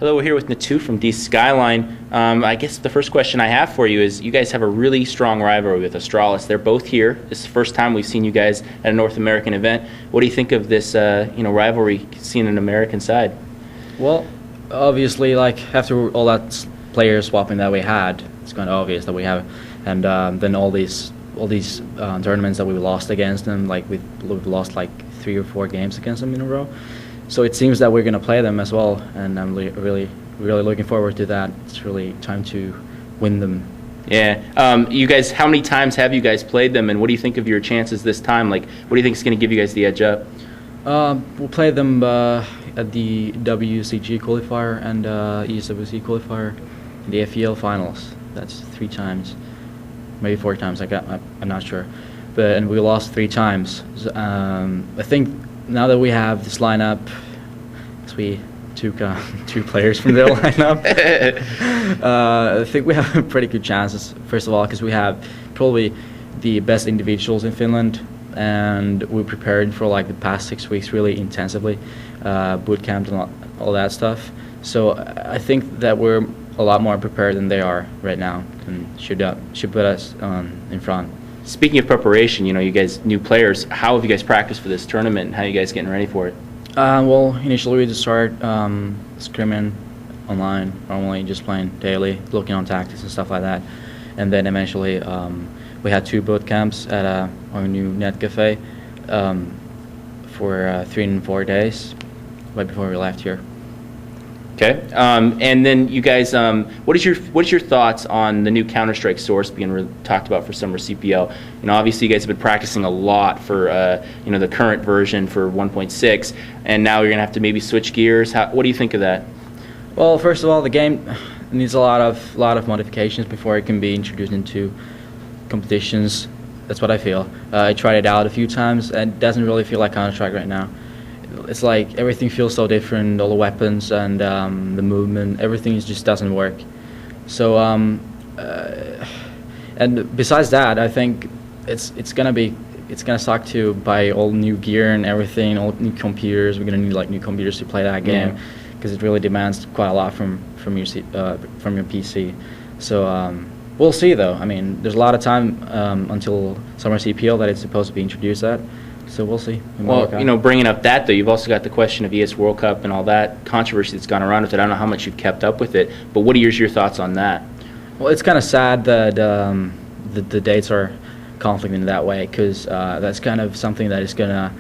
Hello, we're here with Natu from D Skyline. I guess the first question I have for you is, you guys have a really strong rivalry with Australis. They're both here. This is the first time we've seen you guys at a North American event. What do you think of this rivalry seen an American side? Well, obviously, like after all that player swapping that we had, it's kind of obvious that we have, and then all these tournaments that we lost against them, like we've lost like 3 or 4 games against them in a row. So it seems that we're going to play them as well, and I'm really looking forward to that. It's really time to win them. Yeah. You guys, how many times have you guys played them, and what do you think of your chances this time? Like, what do you think is going to give you guys the edge up? We'll play them at the WCG qualifier and ESWC qualifier in the FEL finals. That's 3 times, maybe 4 times. I'm not sure, and we lost 3 times. I think now that we have this lineup, because we took 2 players from their lineup, I think we have pretty good chances. First of all, because we have probably the best individuals in Finland, and we prepared for like the past 6 weeks really intensively, boot camp and all that stuff. So I think that we're a lot more prepared than they are right now, and should put us in front. Speaking of preparation, you guys new players, how have you guys practiced for this tournament, and how are you guys getting ready for it? Well, initially we just start scrimming online, normally just playing daily, looking on tactics and stuff like that. And then eventually we had 2 boot camps at our new net cafe for 3 and 4 days right before we left here. Okay, and then you guys, what is your thoughts on the new Counter-Strike source being talked about for summer CPL? Obviously you guys have been practicing a lot for the current version for 1.6, and now you're gonna have to maybe switch gears. What do you think of that? Well, first of all, the game needs a lot of modifications before it can be introduced into competitions. That's what I feel. I tried it out a few times, and it doesn't really feel like Counter-Strike right now. It's like everything feels so different, all the weapons and the movement, everything just doesn't work. So and besides that, I think it's gonna suck to buy all new gear and everything, all new computers. We're gonna need like new computers to play that game, because it really demands quite a lot from your PC. So we'll see though. I mean, there's a lot of time until summer CPL that it's supposed to be introduced at. So we'll see. Well, bringing up that though, you've also got the question of ES World Cup and all that controversy that's gone around with it. I don't know how much you've kept up with it, but what are your thoughts on that? Well, it's kind of sad that the dates are conflicting in that way, because that's kind of something that is gonna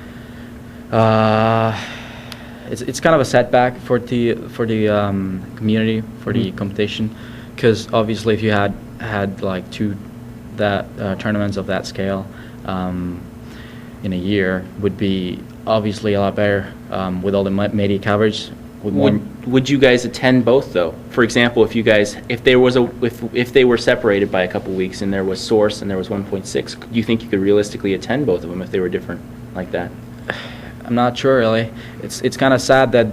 it's kind of a setback for the community, for the competition, because obviously if you had like 2 tournaments of that scale in a year, would be obviously a lot better with all the media coverage. Would you guys attend both though? For example, if they were separated by a couple weeks and there was Source and there was 1.6, do you think you could realistically attend both of them if they were different like that? I'm not sure really. It's kind of sad that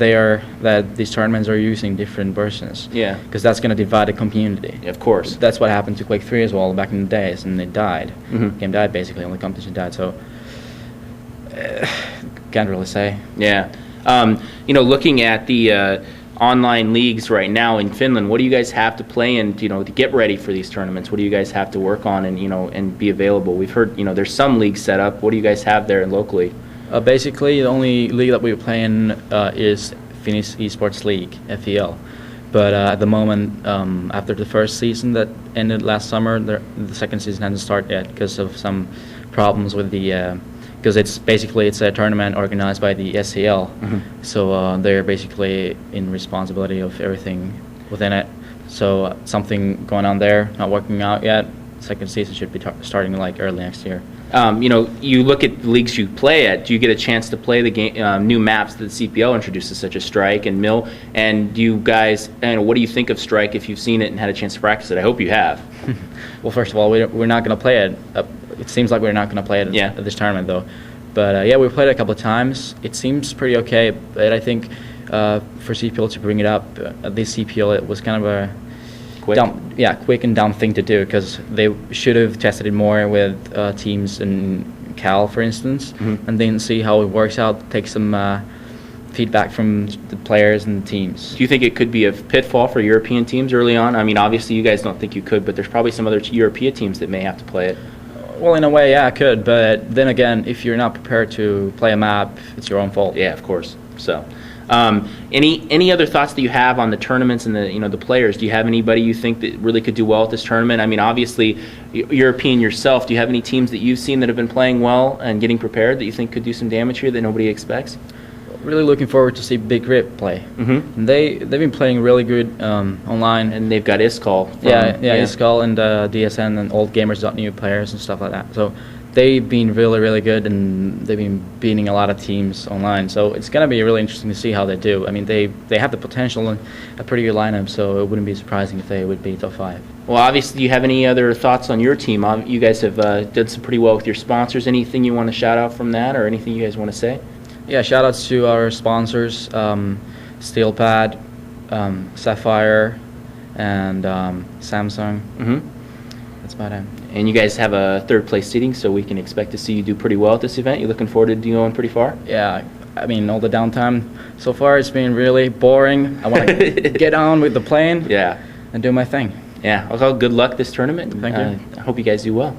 these tournaments are using different versions. Yeah. Because that's going to divide the community. Yeah, of course. That's what happened to Quake 3 as well back in the days, and it died. Mm-hmm. The game died basically, only competition died. So can't really say. Yeah. Looking at the online leagues right now in Finland, what do you guys have to play in, to get ready for these tournaments? What do you guys have to work on and be available? We've heard, there's some leagues set up. What do you guys have there locally? Basically, the only league that we play in is Finnish Esports League, FEL. But at the moment, after the first season that ended last summer, the second season hasn't started yet because of some problems with the because it's a tournament organized by the SCL, so they're basically in responsibility of everything within it. So something going on there, not working out yet. Second season should be starting like early next year. You look at the leagues you play at. Do you get a chance to play the game, new maps that the CPL introduces, such as Strike and Mill? And do you guys, what do you think of Strike if you've seen it and had a chance to practice it? I hope you have. Well, first of all, we're not going to play it. It seems like we're not going to play it at this tournament, though. But yeah, we played it a couple of times. It seems pretty okay, but I think for CPL to bring it up at this CPL, it was kind of a quick and dumb thing to do, because they should have tested it more with teams in Cal, for instance, and then see how it works out. Take some feedback from the players and the teams. Do you think it could be a pitfall for European teams early on? I mean, obviously you guys don't think you could, but there's probably some other European teams that may have to play it. Well, in a way, yeah, I could, but then again, if you're not prepared to play a map, it's your own fault. Yeah, of course. So, any other thoughts that you have on the tournaments and the players? Do you have anybody you think that really could do well at this tournament? I mean, obviously, European yourself. Do you have any teams that you've seen that have been playing well and getting prepared that you think could do some damage here that nobody expects? Really looking forward to see Big Rip play. Mm-hmm. And they've been playing really good online. And they've got Iskal. Iskal and DSN and old gamers.new players and stuff like that. So they've been really, really good, and they've been beating a lot of teams online. So it's going to be really interesting to see how they do. I mean, they have the potential and a pretty good lineup, so it wouldn't be surprising if they would be top 5. Well, obviously, do you have any other thoughts on your team? You guys have done some pretty well with your sponsors. Anything you want to shout out from that, or anything you guys want to say? Yeah, shout outs to our sponsors, SteelPad, Sapphire, and Samsung. Mm-hmm. That's about it. And you guys have a third place seating, so we can expect to see you do pretty well at this event. You looking forward to going pretty far? Yeah, I mean, all the downtime so far, it's been really boring. I want to get on with the plane, yeah, and do my thing. Yeah, well, good luck this tournament. Thank you. I hope you guys do well.